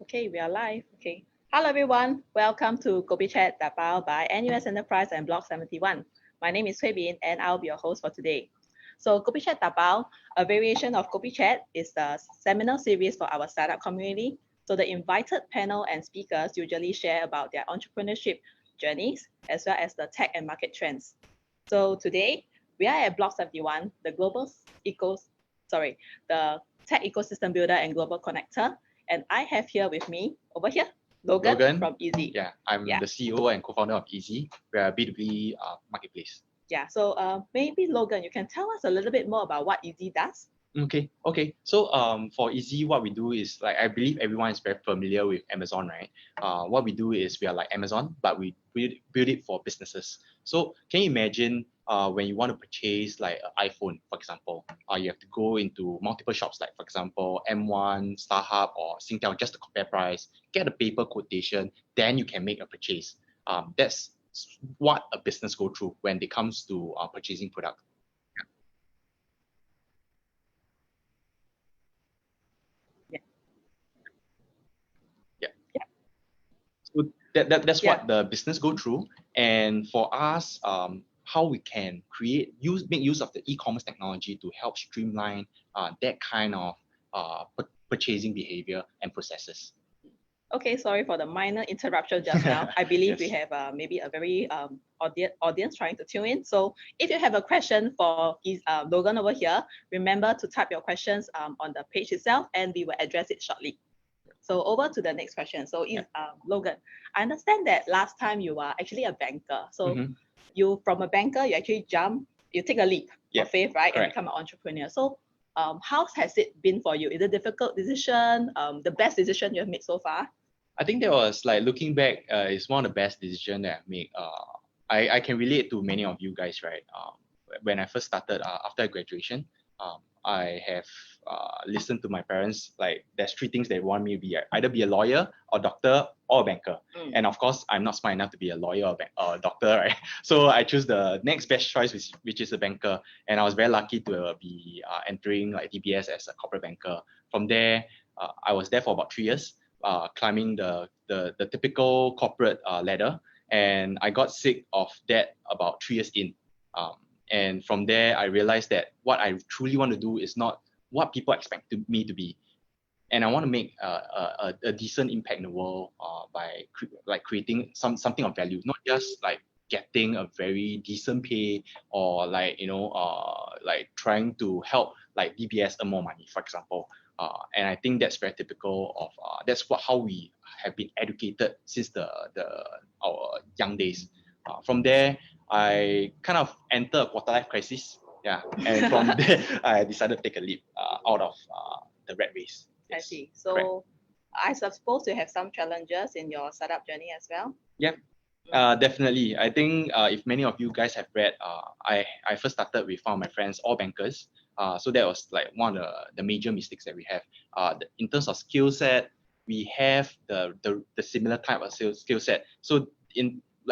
Okay, we are live. Okay. Hello, everyone. Welcome to Kopi Chat Da Bao by NUS Enterprise and Block 71. My name is Hui Bin, and I'll be your host for today. So, Kopi Chat Da Bao, a variation of Kopi Chat, is the seminar series for our startup community. So, the invited panel and speakers usually share about their entrepreneurship journeys as well as the tech and market trends. So, today we are at Block 71, the the tech ecosystem builder and global connector. And I have here with me, over here, Logan from Eezee. Yeah, I'm the CEO and co-founder of Eezee. We're a B2B marketplace. Yeah, so maybe Logan, you can tell us a little bit more about what Eezee does. Okay. So for Eezee, what we do is like I believe everyone is very familiar with Amazon, right? What we do is we are like Amazon, but we build it for businesses. So can you imagine when you want to purchase like an iPhone, for example, you have to go into multiple shops, like for example M1, StarHub, or Singtel, just to compare price, get a paper quotation, then you can make a purchase. That's what a business go through when it comes to purchasing product. So that's what the business go through. And for us, how we can make use of the e-commerce technology to help streamline that kind of purchasing behavior and processes. Okay, sorry for the minor interruption just now. I believe we have maybe a very audience trying to tune in. So if you have a question for Logan over here, remember to type your questions on the page itself and we will address it shortly. So over to the next question. So Logan, I understand that last time you were actually a banker. So you from a banker, you actually you take a leap of faith, right? Correct. And become an entrepreneur. So how has it been for you? Is it a difficult decision? The best decision you have made so far? I think that was like looking back, it's one of the best decisions that I've made. I can relate to many of you guys, right? When I first started after graduation, I have listened to my parents. Like there's three things they want me to be: either be a lawyer, or doctor, or a banker. And of course, I'm not smart enough to be a lawyer or a doctor, right? So I choose the next best choice, which is a banker. And I was very lucky to be entering like DBS as a corporate banker. From there, I was there for about 3 years, climbing the typical corporate ladder. And I got sick of that about 3 years in. And from there, I realized that what I truly want to do is not what people expect me to be. And I want to make a decent impact in the world by creating something of value, not just like getting a very decent pay or like trying to help like DBS earn more money, for example. And I think that's very typical of that's how we have been educated since our young days. From there, I kind of entered a quarter life crisis. Yeah, and from there, I decided to take a leap out of the rat race. Yes. I see. So I suppose you have some challenges in your startup journey as well. Yeah, definitely. I think if many of you guys have read, I first started with one of my friends, all bankers. So that was like one of the major mistakes that we have. In terms of skill set, we have the similar type of skill set. So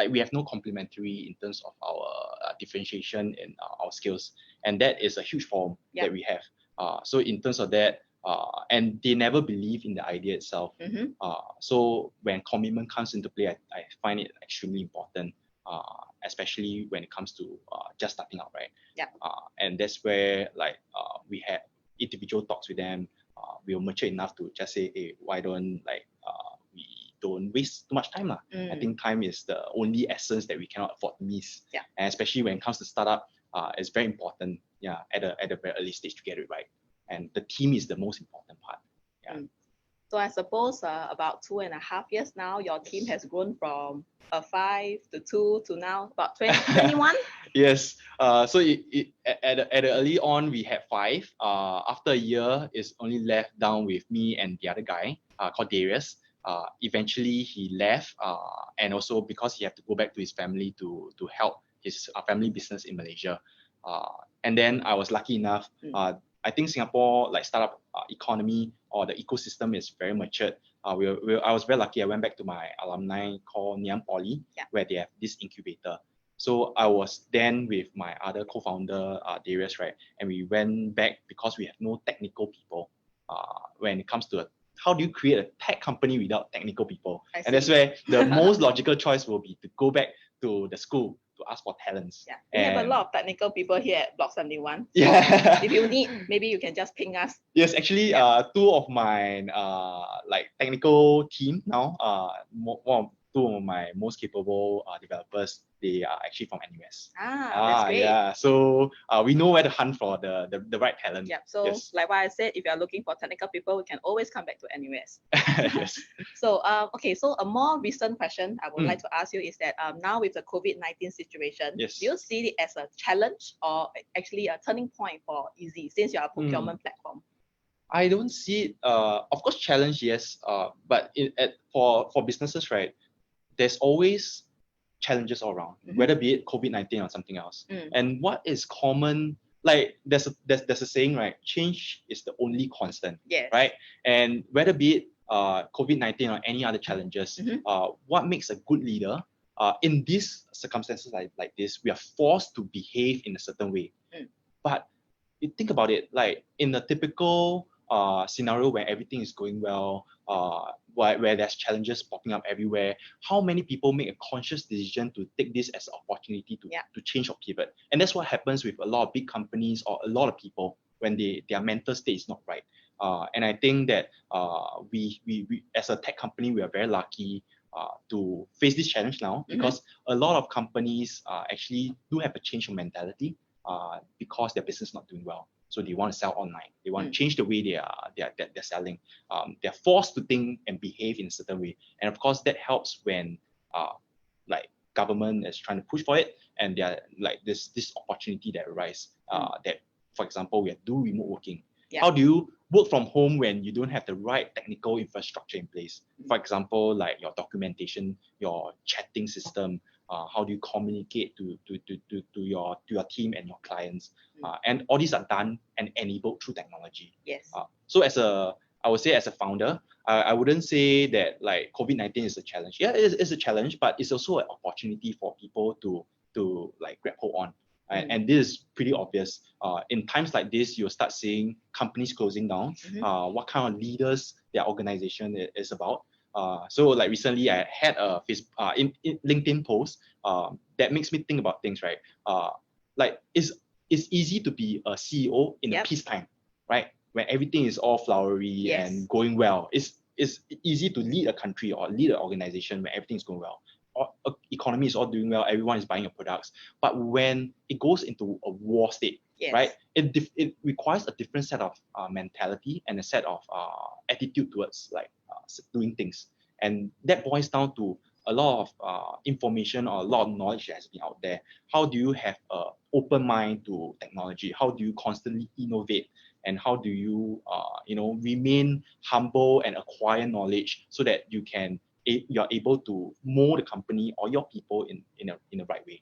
we have no complementary in terms of our differentiation in our skills, and that is a huge problem that we have. So in terms of that, and they never believe in the idea itself. So when commitment comes into play, I find it extremely important, especially when it comes to just starting out, right? Yeah. And that's where we had individual talks with them. We were mature enough to just say, hey, why don't we don't waste too much time. I think time is the only essence that we cannot afford to miss. Yeah. And especially when it comes to startup, it's very important, at a very early stage to get it right. And the team is the most important part. Yeah. So I suppose about 2.5 years now, your team has grown from 5 to 2 to now about 21. Yes. So at early on, we had 5. After a year, it's only left down with me and the other guy called Darius. Eventually, he left, and also because he had to go back to his family to help his family business in Malaysia. And then I was lucky enough. I think Singapore startup economy or the ecosystem is very matured. I was very lucky. I went back to my alumni called Niam Poly, where they have this incubator. So I was then with my other co-founder, Darius, right? And we went back because we have no technical people when it comes to how do you create a tech company without technical people? I And that's see. where the most logical choice will be to go back to the school to ask for talents. Yeah, we have a And lot of technical people here at Block 71. So yeah. if you need, maybe you can just ping us. Yes, actually, Yeah. two of my like technical team now, two of my most capable developers, they are actually from NUS. That's great. Yeah. So we know where to hunt for the right talent. Yeah. So yes. like what I said, if you're looking for technical people, we can always come back to NUS. yes. So okay, so a more recent question I would Mm. like to ask you is that now with the COVID-19 situation, Yes. do you see it as a challenge or actually a turning point for Eezee since you're a procurement platform? I don't see it. Of course, challenge, yes. But for businesses, right, there's always challenges all around, whether be it COVID-19 or something else. And what is common, like there's a saying, right? Change is the only constant, Yes. right? And whether be it COVID-19 or any other challenges, what makes a good leader? In these circumstances like this, we are forced to behave in a certain way. But you think about it, like in a typical scenario where everything is going well, where there's challenges popping up everywhere, how many people make a conscious decision to take this as an opportunity to change or pivot? And that's what happens with a lot of big companies or a lot of people when their mental state is not right. And I think that we as a tech company, we are very lucky to face this challenge now because a lot of companies actually do have a change of mentality because their business is not doing well. So they want to sell online. They want to change the way they're selling. They're forced to think and behave in a certain way. And of course, that helps when like government is trying to push for it, and there like this opportunity that arises. That, for example, we do remote working. How do you work from home when you don't have the right technical infrastructure in place? For example, like your documentation, your chatting system, how do you communicate to your team and your clients? And all these are done and enabled through technology. Yes. So I would say as a founder, I wouldn't say that like COVID-19 is a challenge. Yeah, it's a challenge, but it's also an opportunity for people to like grab hold on. And this is pretty obvious. In times like this, you'll start seeing companies closing down. What kind of leaders their organization is about. So like recently, I had a in LinkedIn post that makes me think about things, right? Like it's easy to be a CEO in a peacetime, right? When everything is all flowery and going well. It's easy to lead a country or lead an organization when everything is going well. Economy is all doing well, everyone is buying your products. But when it goes into a war state, right, it requires a different set of mentality and a set of attitude towards like doing things. And that boils down to a lot of information or a lot of knowledge that has been out there. How do you have an open mind to technology? How do you constantly innovate? And how do you, remain humble and acquire knowledge so that you're able to mold the company or your people in the right way?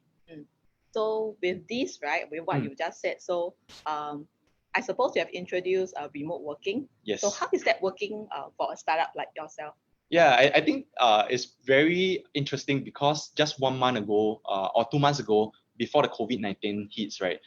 So with this, right, with what you just said, so I suppose you have introduced remote working. Yes. So how is that working for a startup like yourself? Yeah, I think it's very interesting because just 1 month ago or 2 months ago, before the COVID-19 hits, right,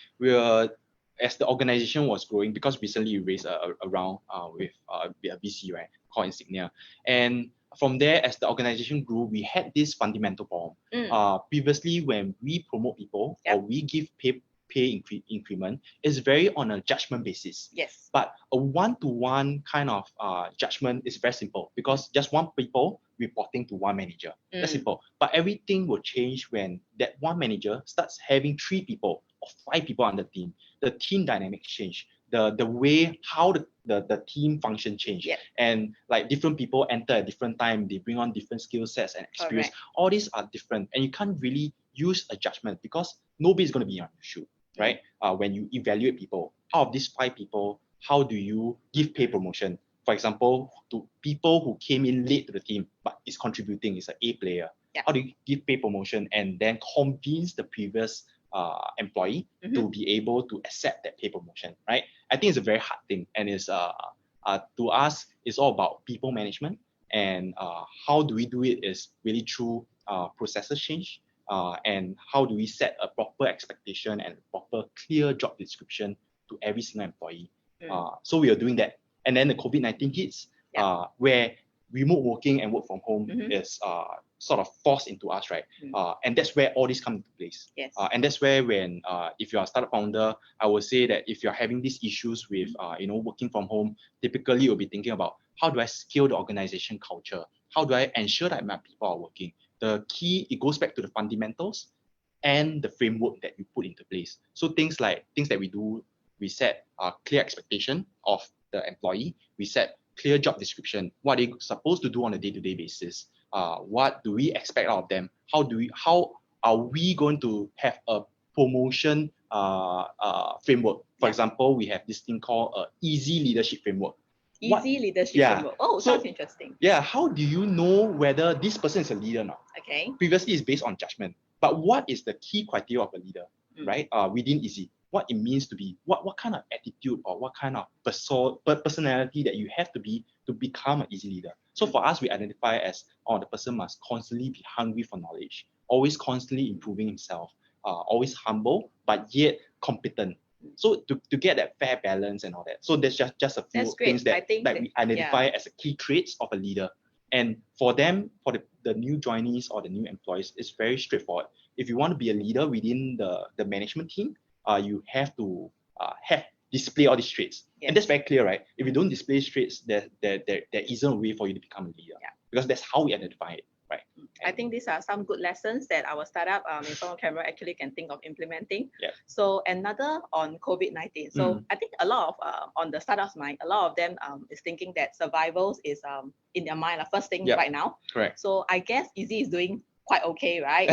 as the organization was growing, because recently we raised a round with a VC, right, called Insignia. And from there, as the organization grew, we had this fundamental problem. Previously, when we promote people or we give pay increment, it's very on a judgment basis. Yes. But a one-to-one kind of judgment is very simple because just one people reporting to one manager. That's simple. But everything will change when that one manager starts having 3 people or 5 people on the team. The team dynamics change. The way how the team function change. And like different people enter at different time, they bring on different skill sets and experience. All these are different, and you can't really use a judgment because nobody's going to be on your shoe, right? When you evaluate people, out of these 5 people, how do you give pay promotion? For example, to people who came in late to the team but is contributing, is an A player. How do you give pay promotion and then convince the previous employee to be able to accept that pay promotion, right? I think it's a very hard thing, and it's to us, it's all about people management, and how do we do it is really through processes change, and how do we set a proper expectation and proper clear job description to every single employee. So we are doing that, and then the COVID-19 hits. where remote working and work from home is sort of forced into us, right? And that's where all this comes into place. Yes. And that's where when if you're a startup founder, I would say that if you're having these issues with working from home, typically you'll be thinking about how do I scale the organization culture? How do I ensure that my people are working? The key, it goes back to the fundamentals and the framework that you put into place. So things that we do, we set a clear expectation of the employee. We set clear job description, what they're supposed to do on a day-to-day basis. What do we expect out of them? How are we going to have a promotion framework? For example, we have this thing called Eezee leadership framework. Eezee leadership framework. Oh, so, sounds interesting. Yeah, how do you know whether this person is a leader now? Okay. Previously, it's based on judgment. But what is the key criteria of a leader, right? Within Eezee, what it means to be, what kind of attitude or what kind of personality that you have to be to become an Eezee leader. So for us, we identify as, the person must constantly be hungry for knowledge, always constantly improving himself, always humble, but yet competent. So to get that fair balance and all that. So there's just a few things that we identify as a key traits of a leader. And for them, for the new joinees or the new employees, it's very straightforward. If you want to be a leader within the management team, you have to display all these traits. Yes. And that's very clear, right? If you don't display traits, there isn't a way for you to become a leader. Yeah. Because that's how we identify it, right? I think these are some good lessons that our startup in front of camera actually can think of implementing. Yeah. So another on COVID-19. So I think a lot of on the startups' mind, a lot of them is thinking that survival is in their mind, first thing right now. Correct. So I guess Eezee is doing quite okay, right?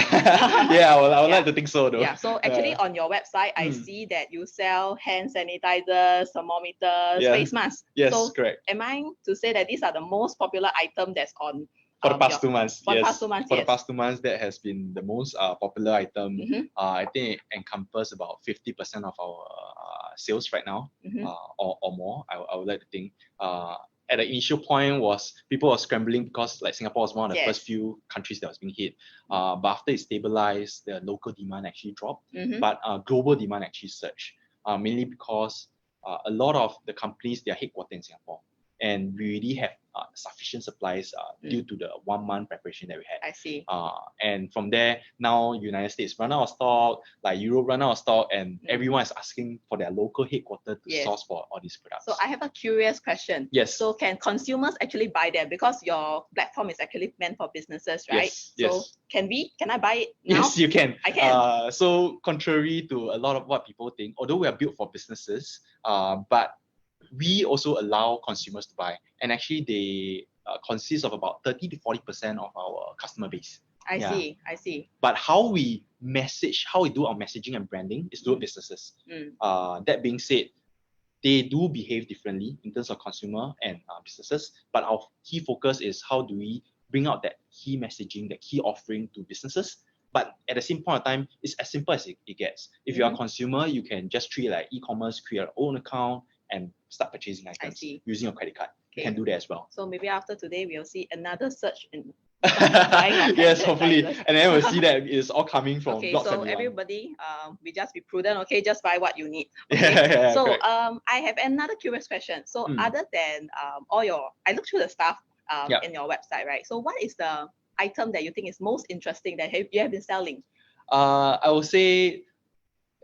Yeah, well, I would like to think so though. Yeah, so actually on your website, I see that you sell hand sanitizers, thermometers, face masks. Yes, so correct. Am I to say that these are the most popular item that's on for the past 2 months? For yes. the past 2 months, For the past 2 months, that has been the most popular item. I think it encompasses about 50% of our sales right now, or more. I would like to think. At the initial point people were scrambling because like Singapore was one of the first few countries that was being hit. But after it stabilized, the local demand actually dropped. But global demand actually surged, mainly because a lot of the companies, they are headquartered in Singapore. And we already have sufficient supplies due to the 1 month preparation that we had. I see. And from there, now United States run out of stock, like Europe run out of stock, and everyone is asking for their local headquarters to source for all these products. So I have a curious question. Yes. So can consumers actually buy them? Because your platform is actually meant for businesses, right? Yes. So can I buy it now? Yes, you can. I can. So contrary to a lot of what people think, although we are built for businesses, but we also allow consumers to buy, and actually they consist of about 30 to 40% of our customer base. I see. But how we do our messaging and branding is through businesses. That being said, they do behave differently in terms of consumer and businesses, but our key focus is how do we bring out that key messaging, that key offering to businesses. But at the same point of time, it's as simple as it gets. If you're a consumer, you can just treat like e-commerce, create your own account, and start purchasing items using your credit card. You can do that as well. So maybe after today, we'll see another surge in yes, hopefully. And then we'll see that it's all coming from Block 71. So everybody, we just be prudent, okay? Just buy what you need. Okay? So I have another curious question. So other than I looked through the stuff in your website, right? So what is the item that you think is most interesting that you have been selling? I would say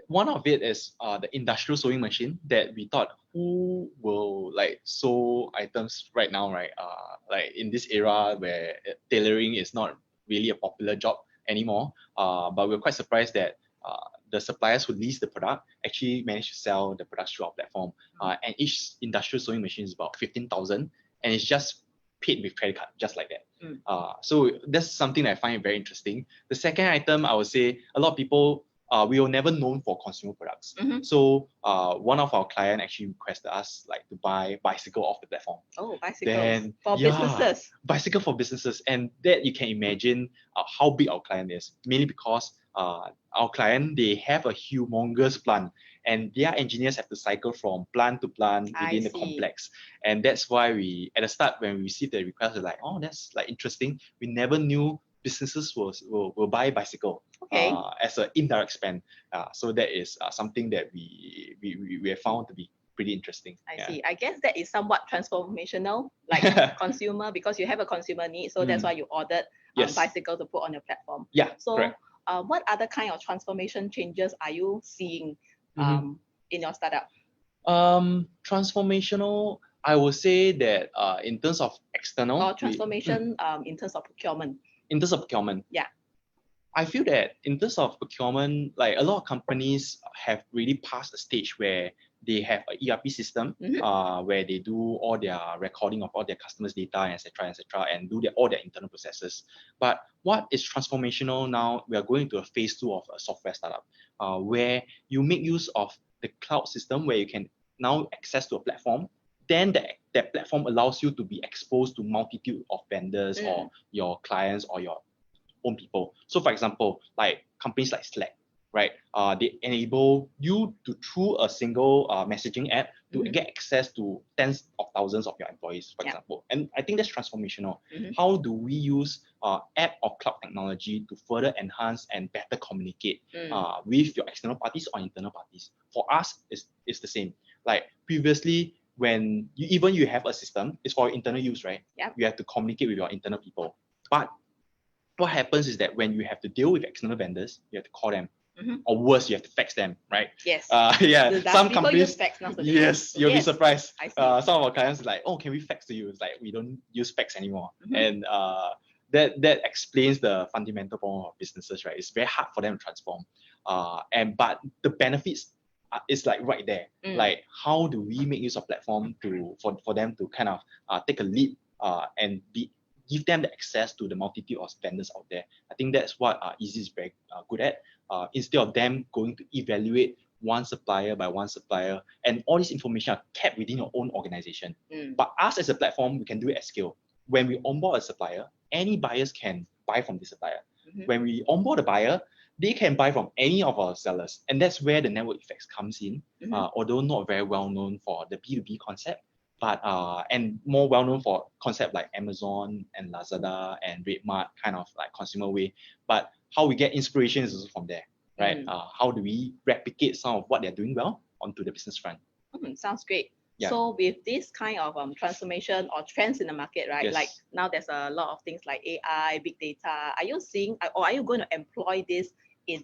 one of it is the industrial sewing machine that we thought who will like sew items right now, right? Like in this era where tailoring is not really a popular job anymore. But we're quite surprised that the suppliers who lease the product actually managed to sell the products through our platform. And each industrial sewing machine is about 15,000, and it's just paid with credit card, just like that. So that's something that I find very interesting. The second item, I would say a lot of people, we were never known for consumer products. So one of our clients actually requested us like to buy bicycle off the platform. Oh, bicycles for businesses. Bicycle for businesses. And that you can imagine how big our client is, mainly because our client, they have a humongous plant, and their engineers have to cycle from plant to plant within the complex. And that's why at the start, when we received the request, we're like, oh, that's like interesting. We never knew businesses will buy bicycle as an indirect spend. So that is something that we have found to be pretty interesting. I see. I guess that is somewhat transformational, like consumer, because you have a consumer need, so that's why you ordered Yes. bicycle to put on your platform. Yeah, So correct. what other kind of transformation changes are you seeing in your startup? Transformational, I would say that in terms of external Or transformation in terms of procurement. In terms of procurement. Yeah. I feel that in terms of procurement, like a lot of companies have really passed a stage where they have an ERP system where they do all their recording of all their customers' data, etc., and do all their internal processes. But what is transformational now? We are going to a phase 2 of a software startup where you make use of the cloud system where you can now access to a platform. Then that platform allows you to be exposed to multitude of vendors or your clients or your own people. So for example, like companies like Slack, right? They enable you to, through a single messaging app, to get access to tens of thousands of your employees, for example. And I think that's transformational. How do we use app or cloud technology to further enhance and better communicate with your external parties or internal parties? For us, it's the same. Like previously, when you have a system, it's for internal use, right? Yeah. You have to communicate with your internal people. But what happens is that when you have to deal with external vendors, you have to call them. Or worse, you have to fax them, right? Yes. Some companies use fax nowadays. Yes, you'll be surprised. I see. Some of our clients are like, oh, can we fax to you? It's like we don't use fax anymore. And that explains the fundamental problem of businesses, right? It's very hard for them to transform. But the benefits is like right there. Like how do we make use of platform for them to kind of take a leap and give them the access to the multitude of vendors out there. I think that's what Eezee is very good at. Instead of them going to evaluate one supplier by one supplier, and all this information are kept within your own organization. But us as a platform, we can do it at scale. When we onboard a supplier, any buyers can buy from the supplier. When we onboard a buyer, they can buy from any of our sellers. And that's where the network effects comes in, although not very well known for the B2B concept. But and more well known for concept like Amazon and Lazada and Redmart, kind of like consumer way. But how we get inspiration is also from there, right? How do we replicate some of what they're doing well onto the business front? Sounds great. Yeah. So with this kind of transformation or trends in the market, right? Yes. Like now there's a lot of things like AI, big data. Are you seeing, or are you going to employ this in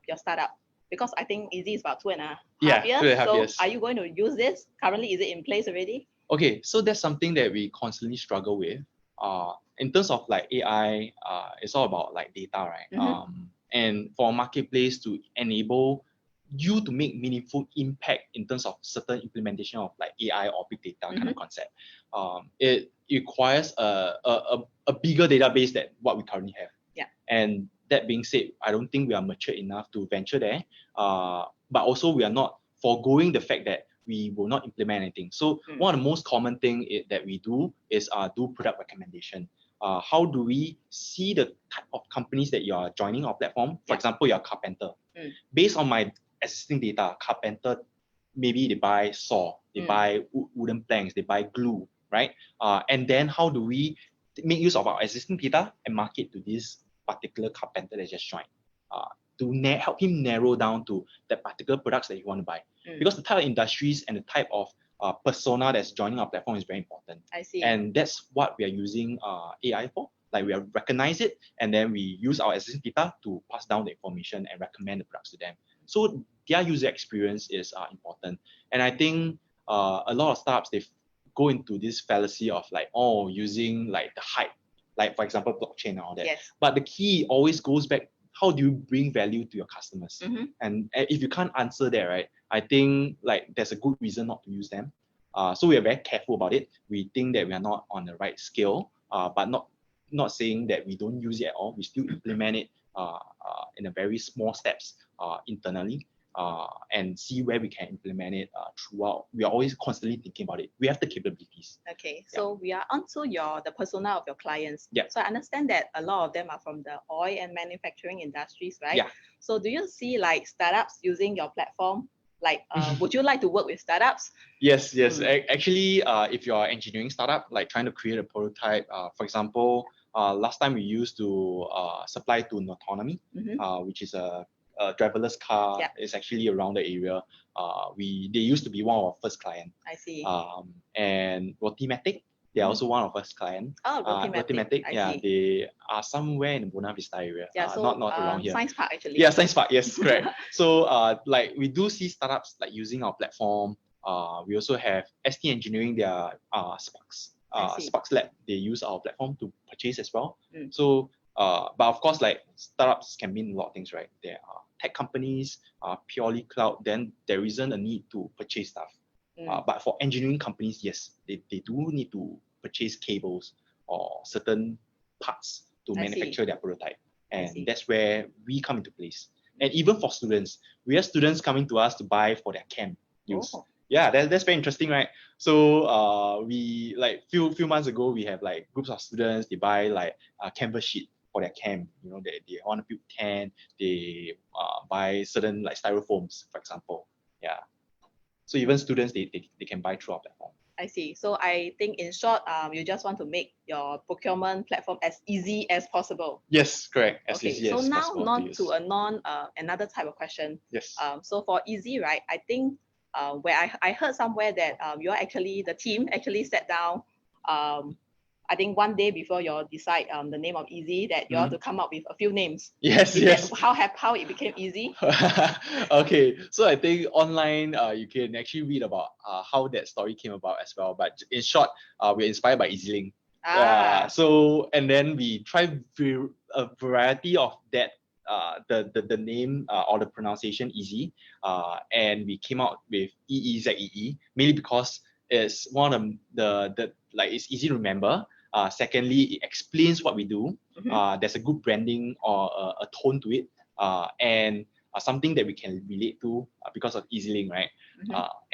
your startup? Because I think Eezee is about 2.5 years. 2.5 so years. Are you going to use this? Currently, is it in place already? Okay, so that's something that we constantly struggle with. In terms of like AI, it's all about like data, right? And for a marketplace to enable you to make meaningful impact in terms of certain implementation of like AI or big data kind of concept, it requires a bigger database than what we currently have. Yeah. And that being said, I don't think we are mature enough to venture there. But also we are not foregoing the fact that we will not implement anything. So one of the most common thing that we do is do product recommendation. How do we see the type of companies that you are joining our platform? For example, you're a carpenter. Based on my existing data, carpenter, maybe they buy saw, they buy wooden planks, they buy glue, right? And then how do we make use of our existing data and market to this particular carpenter that just joined? To help him narrow down to the particular products that you want to buy. Because the type of industries and the type of persona that's joining our platform is very important. I see. And that's what we are using AI for. Like we recognize it and then we use our existing data to pass down the information and recommend the products to them. So their user experience is important. And I think a lot of startups, they go into this fallacy of like, using like the hype, like for example, blockchain and all that. Yes. But the key always goes back, how do you bring value to your customers? And if you can't answer that, right, I think like there's a good reason not to use them. So we are very careful about it. We think that we are not on the right scale, but not saying that we don't use it at all. We still implement it in a very small steps internally and see where we can implement it throughout. We are always constantly thinking about it. We have the capabilities. Okay, so we are onto the persona of your clients. Yeah. So I understand that a lot of them are from the oil and manufacturing industries, right? Yeah. So do you see like startups using your platform? Like, would you like to work with startups? Yes. Actually, if you're an engineering startup, like trying to create a prototype, for example, last time we used to supply to Autonomy, which is a a driverless car Yeah. is actually around the area. They used to be one of our first client. I see. And Rotimatic, they are also one of our first client. Oh, Rotimatic. I yeah, see. they are somewhere in the Buona Vista area. Yeah, so not around here. Science Park actually. Yeah, Science Park. Yes, correct. So like we do see startups like using our platform. We also have ST Engineering, their Sparks Sparks Lab. They use our platform to purchase as well. So but of course, like startups can mean a lot of things, right? There are tech companies, purely cloud. Then there isn't a need to purchase stuff. But for engineering companies, yes, they do need to purchase cables or certain parts to manufacture their prototype. And that's where we come into place. And even for students, we have students coming to us to buy for their camp use. Oh. Yeah, that's very interesting, right? So we like few months ago, we have like groups of students, they buy like a canvas sheet for their camp. You know, they want to build tent, they buy certain like styrofoams, for example. Yeah. So even students, they can buy through our platform. I see. So I think in short, you just want to make your procurement platform as easy as possible. Yes, correct. As okay, easy so as now possible not to another type of question. Yes. So for Eezee, right? I think where I heard somewhere that you are actually the team actually sat down. I think one day before you all decide the name of Eezee, that you all to come up with a few names. Yes, Is yes. That how it became Eezee? Okay, so I think online you can actually read about how that story came about as well. But in short, we're inspired by EasyLink. So and then we try a variety of that the name or the pronunciation Eezee, and we came out with EEZEE mainly because it's one of the like it's easy to remember. Secondly, it explains what we do. There's a good branding or a tone to it, and something that we can relate to because of EasyLink, right?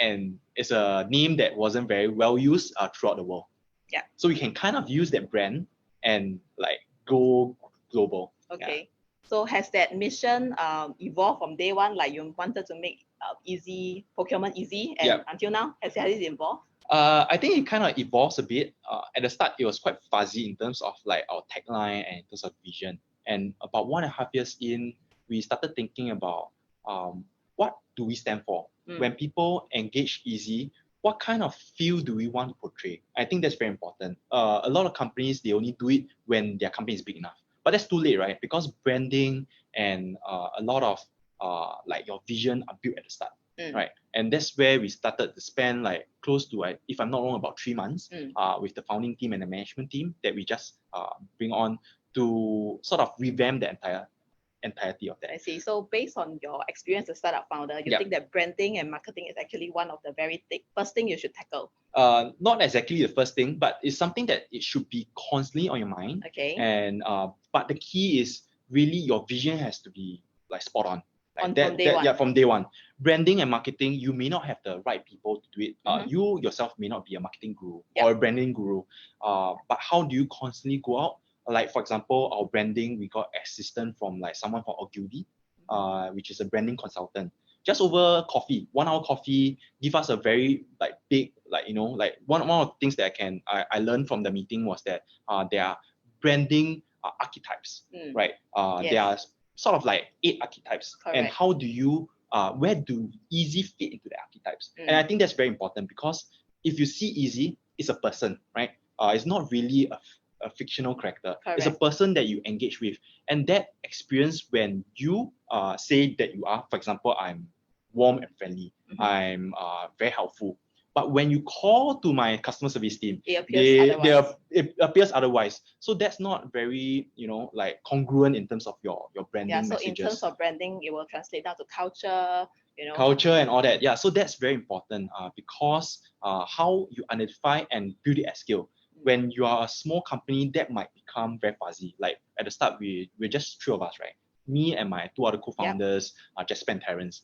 And it's a name that wasn't very well used throughout the world. Yeah. So we can kind of use that brand and like go global. Okay. Yeah. So has that mission evolved from day one? Like you wanted to make easy procurement easy, and until now, has it evolved? I think it kind of evolves a bit. At the start, it was quite fuzzy in terms of like our tagline and in terms of vision. And about 1.5 years in, we started thinking about what do we stand for? When people engage Eezee, what kind of feel do we want to portray? I think that's very important. A lot of companies, they only do it when their company is big enough. But that's too late, right? Because branding and a lot of like your vision are built at the start. Right, and that's where we started to spend like close to, if I'm not wrong, about 3 months with the founding team and the management team that we just bring on to sort of revamp the entirety of that. I see. So based on your experience as a startup founder, you think that branding and marketing is actually one of the very first thing you should tackle? Not exactly the first thing, but it's something that it should be constantly on your mind. Okay. And but the key is really your vision has to be like spot on. Like from day one. Yeah, from day one. Branding and marketing, you may not have the right people to do it. You yourself may not be a marketing guru or a branding guru. But how do you constantly go out? Like for example, our branding, we got assistance from like someone from Ogilvy, which is a branding consultant. Just over coffee, 1 hour coffee, give us a very like big, like like one of the things that I learned from the meeting was that there are branding archetypes, right? There are sort of like 8 archetypes. Correct. And how do you where do Eezee fit into the archetypes? And I think that's very important because if you see Eezee, it's a person, right? It's not really a fictional character. Correct. It's a person that you engage with. And that experience when you say that you are, for example, I'm warm and friendly, I'm very helpful. But when you call to my customer service team, it appears otherwise. So that's not very, like congruent in terms of your branding messages. So in terms of branding, it will translate down to culture, Culture and all that. Yeah, so that's very important because how you identify and build it at scale. When you are a small company, that might become very fuzzy. Like at the start, we're just 3 of us, right? Me and my 2 other co-founders, Jasper and Terrence.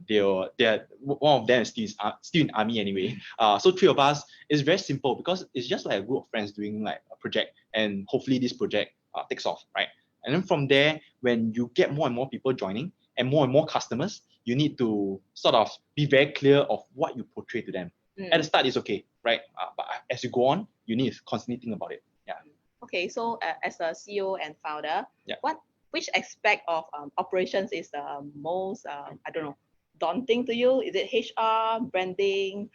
They're one of them is still in army anyway. So 3 of us is very simple because it's just like a group of friends doing like a project, and hopefully this project takes off, right? And then from there, when you get more and more people joining and more customers, you need to sort of be very clear of what you portray to them. At the start, it's okay, right? But as you go on, you need to constantly think about it. Yeah. Okay, so as a CEO and founder, what which aspect of operations is the most, I don't know, daunting to you? Is it HR, branding,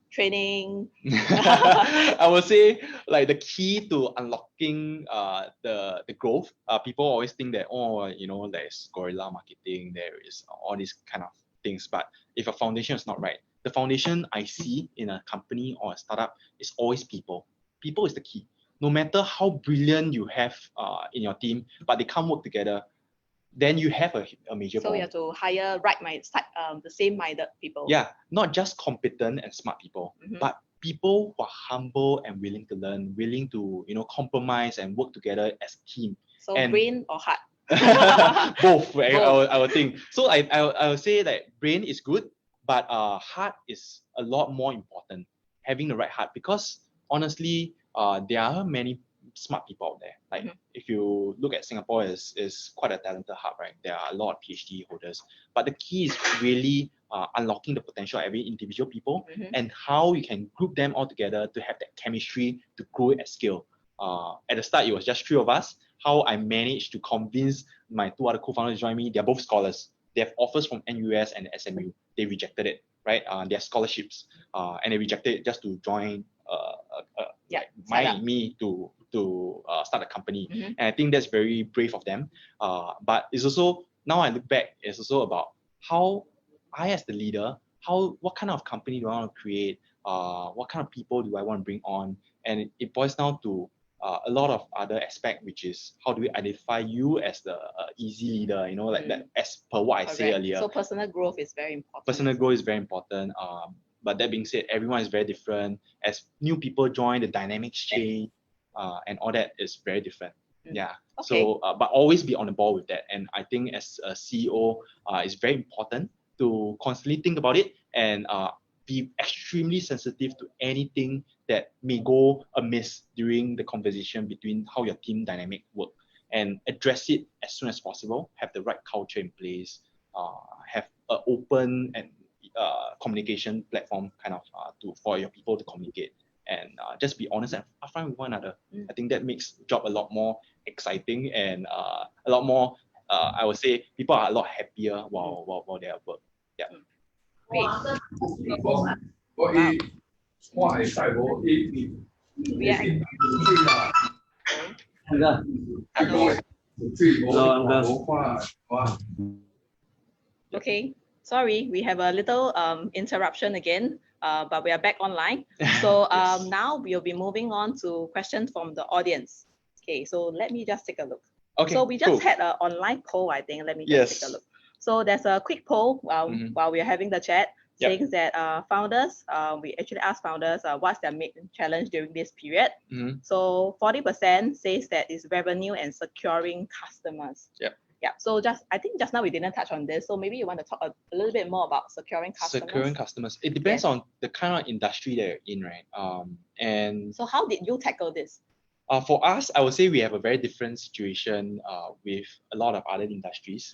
training? I would say like the key to unlocking the growth. People always think that, oh, you know, there's guerrilla marketing, there is all these kind of things. But if a foundation is not right, the foundation I see in a company or a startup is always people. People is the key. No matter how brilliant you have in your team, but they can't work together, then you have a major So problem. you have to hire the same-minded people. Yeah, not just competent and smart people, but people who are humble and willing to learn, willing to, you know, compromise and work together as a team. So And brain or heart? both, right? Both. I would think. So I would say that brain is good, but heart is a lot more important. Having the right heart, because honestly, there are many smart people out there. Like if you look at Singapore, is quite a talented hub, right? There are a lot of PhD holders, but the key is really unlocking the potential of every individual people and how you can group them all together to have that chemistry to grow it at scale. At the start, it was just 3 of us. How I managed to convince my 2 other co-founders to join me. They're both scholars. They have offers from NUS and SMU. They rejected it, right? They have scholarships, and they rejected it just to join me to start a company. And I think that's very brave of them. But it's also, now I look back, it's also about how I, as the leader, what kind of company do I want to create? What kind of people do I want to bring on? And it boils down to a lot of other aspect, which is how do we identify you as the easy leader, you know, like that, as per what I say earlier. So personal growth is very important. Personal growth is very important. But that being said, everyone is very different. As new people join, the dynamics change, and all that is very different. Yeah. Okay. So, but always be on the ball with that. And I think as a CEO, it's very important to constantly think about it and be extremely sensitive to anything that may go amiss during the conversation between how your team dynamic work, and address it as soon as possible. Have the right culture in place. Have an open and communication platform kind of for your people to communicate, and just be honest and upfront with one another. I think that makes the job a lot more exciting and a lot more. I would say people are a lot happier while they are at work. Yeah. Great. Okay, sorry, we have a little interruption again, but we are back online. So now we'll be moving on to questions from the audience. Okay, so let me just take a look. Okay, so we just had an online poll, I think. Let me just take a look. So there's a quick poll while we're having the chat saying that founders, we actually asked founders what's their main challenge during this period. So 40% says that it's revenue and securing customers. Yeah, so I think just now we didn't touch on this, so maybe you want to talk a little bit more about securing customers. Securing customers. It depends on the kind of industry that you're in, right? And so how did you tackle this? For us, I would say we have a very different situation with a lot of other industries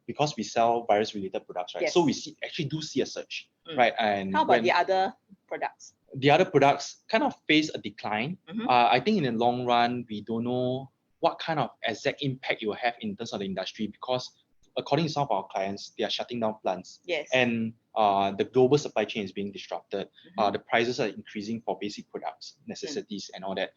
because we sell virus-related products, right? So we actually do see a surge, right? And how about the other products? The other products kind of face a decline. I think in the long run, we don't know what kind of exact impact it will have in terms of the industry, because according to some of our clients, they are shutting down plants. And the global supply chain is being disrupted. The prices are increasing for basic products, necessities, and all that.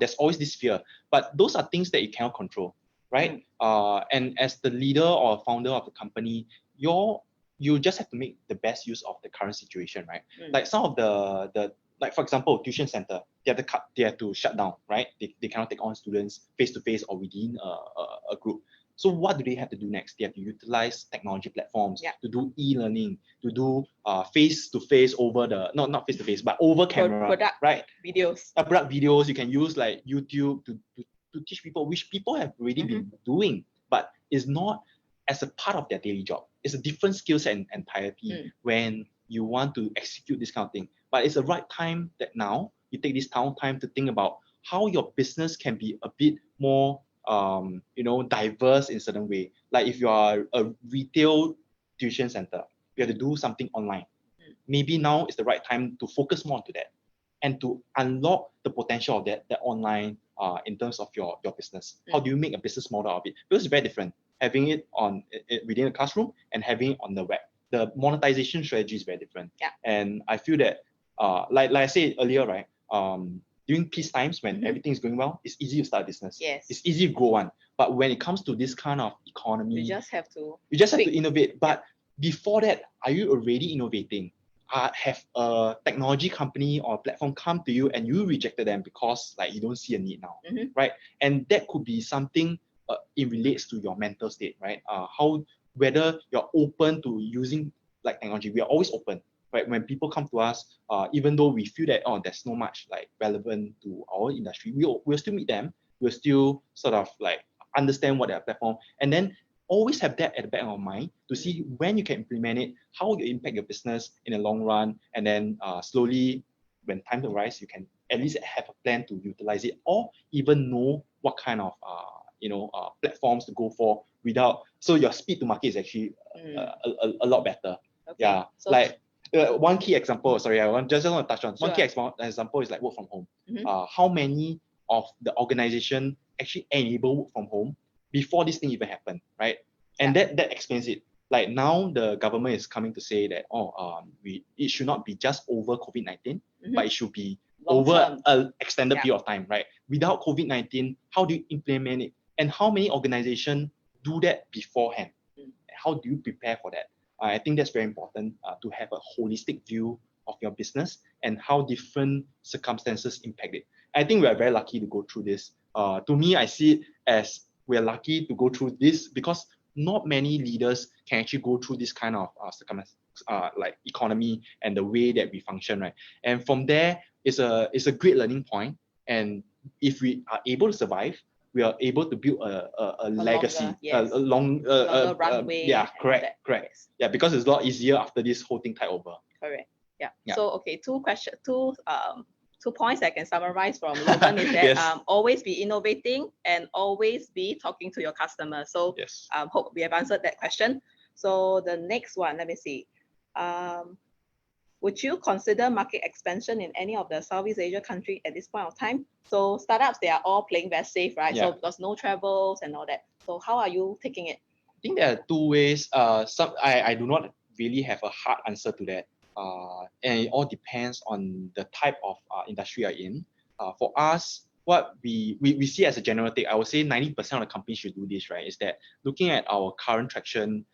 There's always this fear, but those are things that you cannot control, right? And as the leader or founder of the company, you just have to make the best use of the current situation, right? Like some of the like for example, tuition center, they have to shut down, right? They cannot take on students face to face or within a group. So what do they have to do next? They have to utilize technology platforms to do e-learning, to do face-to-face over the, not face-to-face, but over camera, product right? Videos. Product videos, you can use like YouTube to teach people, which people have already been doing, but is not as a part of their daily job. It's a different skill set entirely when you want to execute this kind of thing. But it's the right time that now you take this time to think about how your business can be a bit more diverse in a certain way. Like if you are a retail tuition center, you have to do something online. Maybe now is the right time to focus more onto that. and to unlock the potential of that online in terms of your business. How do you make a business model of it? Because it's very different having it on within a classroom and having it on the web. The monetization strategy is very different. Yeah. And I feel that like I said earlier, right? During peace times when everything is going well, it's easy to start a business. Yes. It's easy to grow one. But when it comes to this kind of economy, You just have to innovate. But before that, are you already innovating? Have a technology company or platform come to you and you rejected them because like you don't see a need now, right? And that could be something it relates to your mental state, right? How whether you're open to using like technology. We are always open, right? When people come to us, even though we feel that there's no much like relevant to our industry, we'll still meet them. We'll still sort of like understand what their platform, and then always have that at the back of our mind to see when you can implement it, how you impact your business in the long run, and then slowly, when time arrives, you can at least have a plan to utilize it, or even know what kind of platforms to go for without. So your speed to market is actually a lot better. Okay. Yeah, So like one key example. Sorry, I want to touch on one Sure. key example is like work from home. How many of the organization actually enable work from home before this thing even happened, right? And that explains it. Like now the government is coming to say that it should not be just over COVID-19, but it should be over an extended period of time, right? Without COVID-19, how do you implement it? And how many organizations do that beforehand? How do you prepare for that? I think that's very important to have a holistic view of your business and how different circumstances impact it. I think we are very lucky to go through this. To me, I see it as we're lucky to go through this because not many leaders can actually go through this kind of like economy and the way that we function, right? And from there, it's a great learning point. And if we are able to survive, we are able to build a legacy, longer, yes. a longer runway. Yeah, correct. Yes. Yeah, because it's a lot easier after this whole thing tied over. Correct. Yeah. So okay, two points I can summarize from Logan is that Yes. Always be innovating and always be talking to your customers. So Yes. Hope we have answered that question. So the next one, let me see. Would you consider market expansion in any of the Southeast Asia country at this point of time? So startups, they are all playing very safe, right? Yeah. So because no travels and all that. So how are you taking it? I think there are two ways. I do not really have a hard answer to that. And it all depends on the type of industry you're in. For us, what we see as a general take, I would say 90% of the companies should do this, right? Is that looking at our current traction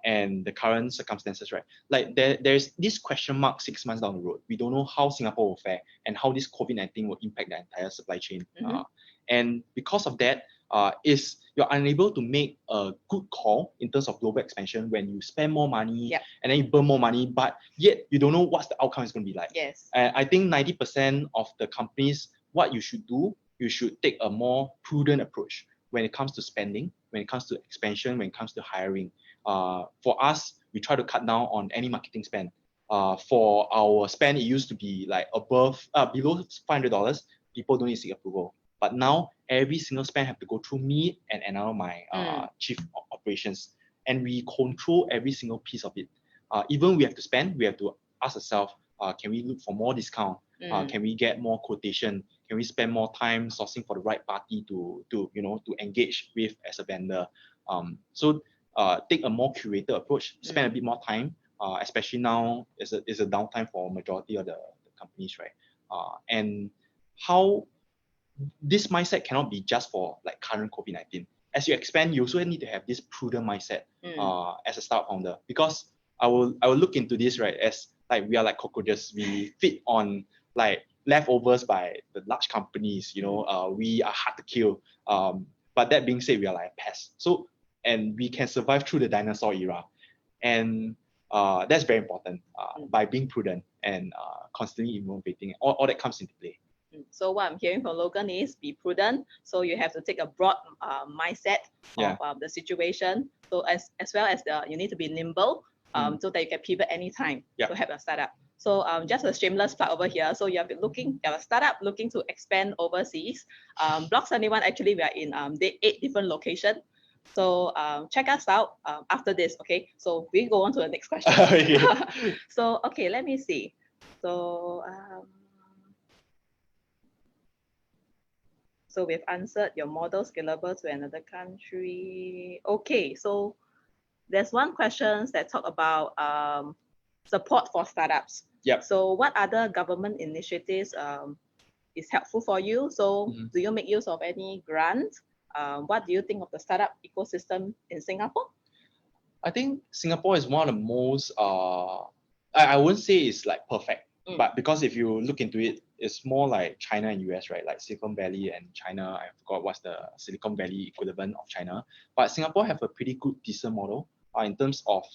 and the current circumstances, right? Like there's this question mark 6 months down the road. We don't know how Singapore will fare and how this COVID-19 will impact the entire supply chain. And because of that, is you're unable to make a good call in terms of global expansion when you spend more money and then you burn more money, but yet you don't know what's the outcome is going to be like. Yes. I think 90% of the companies, what you should do, you should take a more prudent approach when it comes to spending, when it comes to expansion, when it comes to hiring. For us, we try to cut down on any marketing spend. For our spend, it used to be like below $500, people don't need to seek approval. But now every single spend have to go through me and another my chief operations, and we control every single piece of it. Even we have to spend, we have to ask ourselves, can we look for more discount? Can we get more quotation? Can we spend more time sourcing for the right party to engage with as a vendor? So take a more curated approach, spend a bit more time, especially now is a downtime for majority of the companies, right? And how this mindset cannot be just for like current COVID-19. As you expand, you also need to have this prudent mindset as a startup founder, because I will look into this, right, as like we are like cockroaches. We feed on like leftovers by the large companies, we are hard to kill. But that being said, we are like pests. So, and we can survive through the dinosaur era. And that's very important by being prudent and constantly innovating. All that comes into play. So what I'm hearing from Logan is be prudent. So you have to take a broad mindset of the situation. So as well as you need to be nimble so that you can pivot anytime to have a startup. So just a shameless plug over here. So you have a startup looking to expand overseas. Block 71, actually we are in 8 different locations. So check us out after this. Okay. So we go on to the next question. So okay, let me see. So So we've answered your model scalable to another country. Okay, so there's one question that talk about support for startups. Yep. So what other government initiatives is helpful for you? So do you make use of any grants? What do you think of the startup ecosystem in Singapore? I think Singapore is one of the most, I wouldn't say it's like perfect, but because if you look into it, it's more like China and US, right? Like Silicon Valley and China. I forgot what's the Silicon Valley equivalent of China. But Singapore have a pretty good, decent model in terms of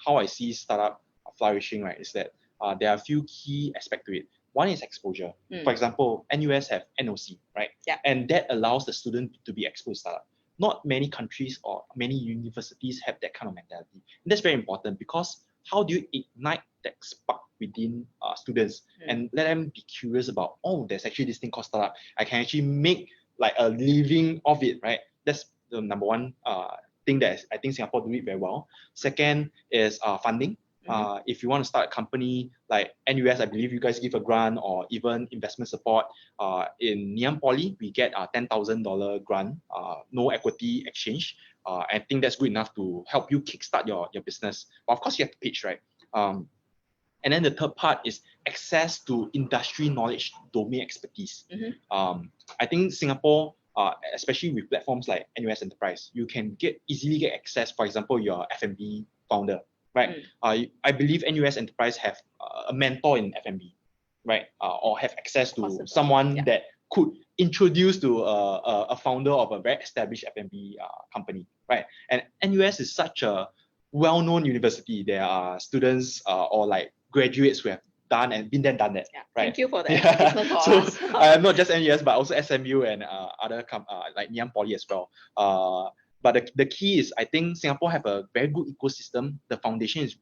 how I see startup flourishing, right? Is that there are a few key aspects to it. One is exposure. For example, NUS have NOC, right? Yeah. And that allows the student to be exposed to startup. Not many countries or many universities have that kind of mentality. And that's very important because how do you ignite that spark within students and let them be curious about, oh, there's actually this thing called startup. I can actually make like a living of it, right? That's the number one thing that I think Singapore do it very well. Second is funding. If you want to start a company like NUS, I believe you guys give a grant or even investment support. In Ngee Ann Poly, we get a $10,000 grant, no equity exchange. I think that's good enough to help you kickstart your business. But of course, you have to pitch, right? And then the third part is access to industry knowledge, domain expertise. I think Singapore, especially with platforms like NUS Enterprise, you can easily get access. For example, you're F&B founder, right? I believe NUS Enterprise have a mentor in F&B, right? Or have access to someone that could introduce to a founder of a very established F&B company, right? And NUS is such a well-known university. There are students or like graduates who have done and been there, done that. Right? Thank you for the advertisement for us. So not just NUS, but also SMU and other like Ngee Ann Poly as well. But the key is, I think Singapore have a very good ecosystem. The foundation is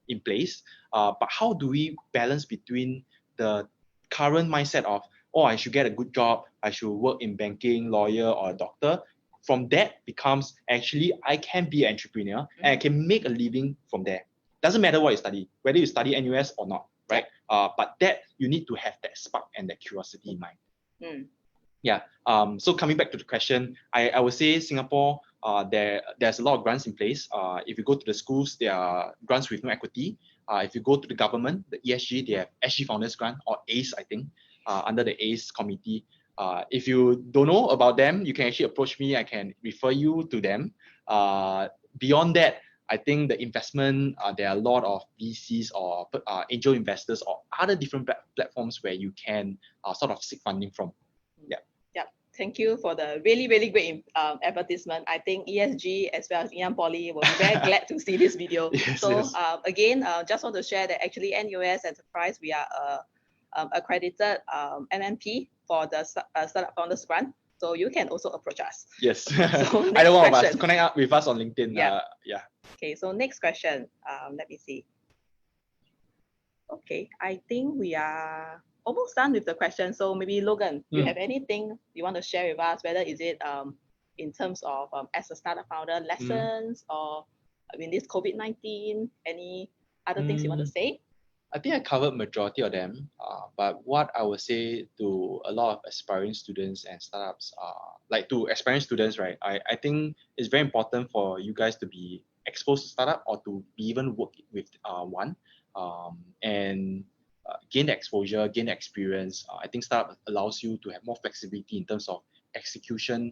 in place. But how do we balance between the current mindset of, oh, I should get a good job, I should work in banking, lawyer, or a doctor? From that becomes actually I can be an entrepreneur and I can make a living from there. Doesn't matter what you study, whether you study NUS or not, right? But that you need to have that spark and that curiosity in mind. Yeah. So coming back to the question, I would say Singapore, there's a lot of grants in place. If you go to the schools, there are grants with no equity. If you go to the government, the ESG, they have SG Founders Grant or ACE, I think, under the ACE committee. If you don't know about them, you can actually approach me. I can refer you to them. Beyond that, I think the investment, there are a lot of VCs or angel investors or other different platforms where you can sort of seek funding from. Yeah. Thank you for the really, really great advertisement. I think ESG as well as Ngee Ann Poly will be very glad to see this video. Again, just want to share that actually NUS Enterprise, we are accredited NMP for the Startup Founders Grant. So you can also approach us. Yes. So Either one of us, connect up with us on LinkedIn. Yeah. Okay, so next question. Let me see. Okay, I think we are almost done with the question. So maybe Logan, you have anything you want to share with us? Whether is it in terms of as a startup founder lessons or in this COVID-19, any other things you want to say? I think I covered majority of them, but what I would say to a lot of aspiring students and startups, like to aspiring students, right? I think it's very important for you guys to be exposed to startup or to be even work with one, and gain the exposure, gain the experience. I think startup allows you to have more flexibility in terms of execution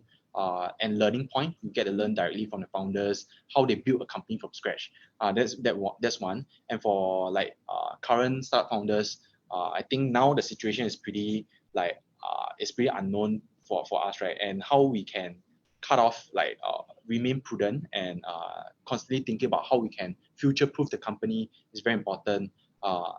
and learning point. You get to learn directly from the founders how they build a company from scratch. That's one. And for like current startup founders, I think now the situation is pretty like it's pretty unknown for us, right? And how we can cut off like remain prudent and constantly thinking about how we can future-proof the company is very important.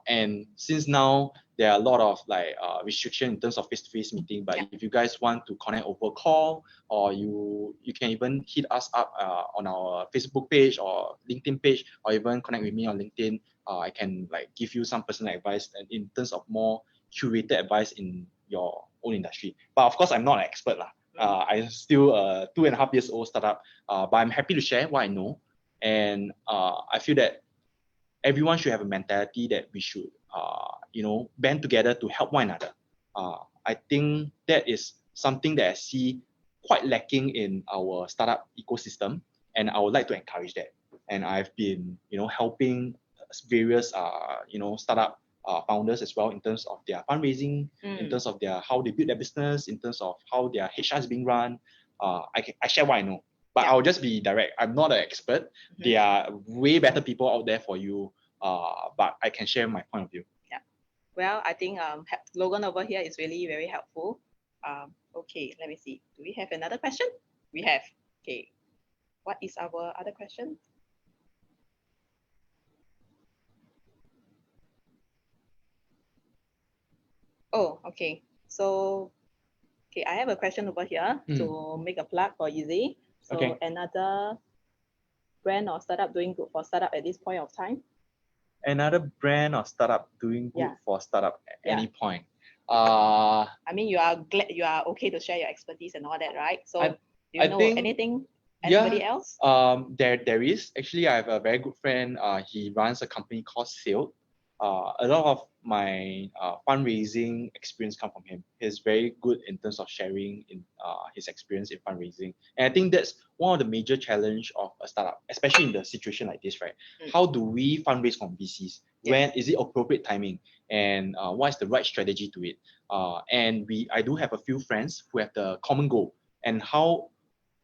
And since now there are a lot of like restriction in terms of face-to-face meeting, but if you guys want to connect over call, or you can even hit us up on our Facebook page or LinkedIn page, or even connect with me on LinkedIn. I can like give you some personal advice in terms of more curated advice in your own industry. But of course, I'm not an expert lah. I'm still a 2.5 years old startup, but I'm happy to share what I know, and I feel that everyone should have a mentality that we should, band together to help one another. I think that is something that I see quite lacking in our startup ecosystem, and I would like to encourage that. And I've been, helping various, startup founders as well in terms of their fundraising, in terms of how they build their business, in terms of how their HR is being run. I share what I know, but I'll just be direct. I'm not an expert. There are way better people out there for you, but I can share my point of view. Yeah. Well, I think Logan over here is really very helpful. Okay, let me see. Do we have another question? We have. Okay. What is our other question? Oh, okay. So, okay, I have a question over here to make a plug for Eezee. So another brand or startup doing good for startup at this point of time? Another brand or startup doing good for startup at any point. I mean, you are okay to share your expertise and all that, right? So do you know anything? Anybody else? There is. Actually, I have a very good friend. He runs a company called Sailed. A lot of my fundraising experience come from him. He's very good in terms of sharing in his experience in fundraising. And I think that's one of the major challenge of a startup, especially in the situation like this, right? How do we fundraise from VCs? When is it appropriate timing? And what is the right strategy to it? And I do have a few friends who have the common goal, and how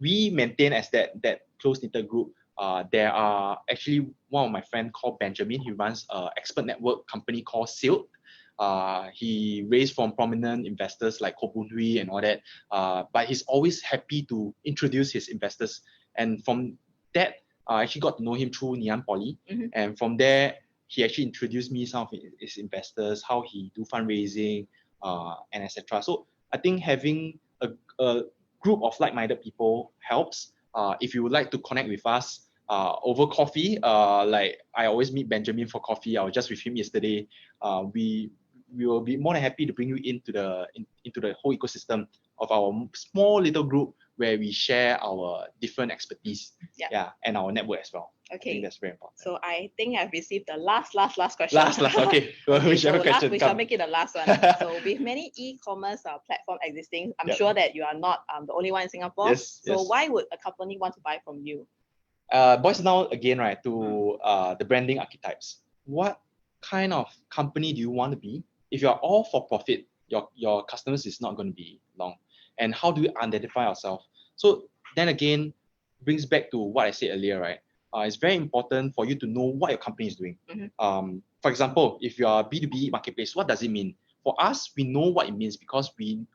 we maintain as that close-knit group. There are actually one of my friends called Benjamin. He runs an expert network company called Sailed. He raised from prominent investors like Koh Boon Hui and all that. But he's always happy to introduce his investors. And from that, I actually got to know him through Ngee Ann Poly. And from there, he actually introduced me some of his investors, how he do fundraising, and etc. So I think having a group of like-minded people helps. If you would like to connect with us over coffee, like I always meet Benjamin for coffee. I was just with him yesterday. We will be more than happy to bring you into the whole ecosystem of our small little group where we share our different expertise, and our network as well. Okay, I think that's very important. So I think I've received the last question. Last, okay. We shall make it the last one. So with many e-commerce platform existing, I'm sure that you are not the only one in Singapore. So why would a company want to buy from you? Boils down again, right, to the branding archetypes. What kind of company do you want to be? If you're all for profit, your customers is not going to be long. And how do we identify ourselves? So then again, brings back to what I said earlier, right? It's very important for you to know what your company is doing. For example, if you are a B2B marketplace, what does it mean? For us, we know what it means because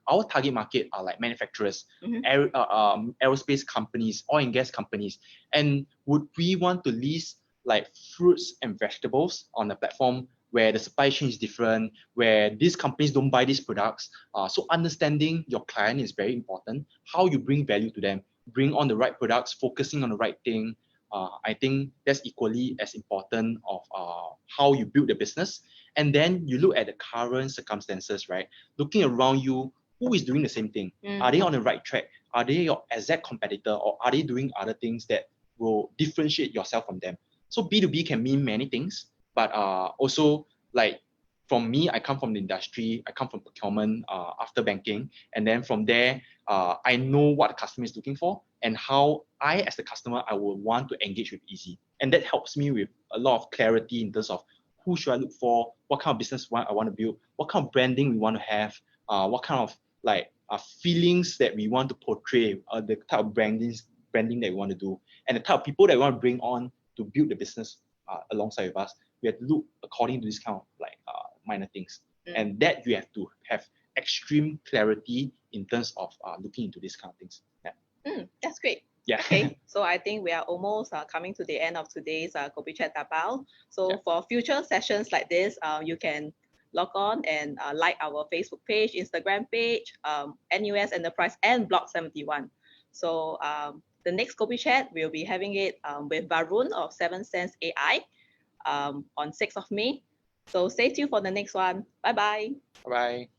our target market are like manufacturers, aerospace companies, oil and gas companies. And would we want to list like fruits and vegetables on the platform where the supply chain is different, where these companies don't buy these products? So understanding your client is very important. How you bring value to them, bring on the right products, focusing on the right thing. I think that's equally as important of how you build the business. And then you look at the current circumstances, right? Looking around you, who is doing the same thing? Are they on the right track? Are they your exact competitor, or are they doing other things that will differentiate yourself from them? So B2B can mean many things, but also like from me, I come from the industry, I come from procurement after banking. And then from there, I know what the customer is looking for and how I, as the customer, I will want to engage with Eezee. And that helps me with a lot of clarity in terms of who should I look for, what kind of business I want to build, what kind of branding we want to have, what kind of like feelings that we want to portray, the type of branding that we want to do, and the type of people that we want to bring on to build the business alongside with us. We have to look according to this kind of like minor things. And that you have to have extreme clarity in terms of looking into these kind of things. That's great. Yeah. Okay, so I think we are almost coming to the end of today's Kopi Chat Da Bao. So for future sessions like this, you can log on and like our Facebook page, Instagram page, NUS Enterprise, and Block 71. So the next Kopi Chat, we'll be having it with Varun of 7 Sense AI on 6th of May. So stay tuned for the next one. Bye-bye. Bye-bye.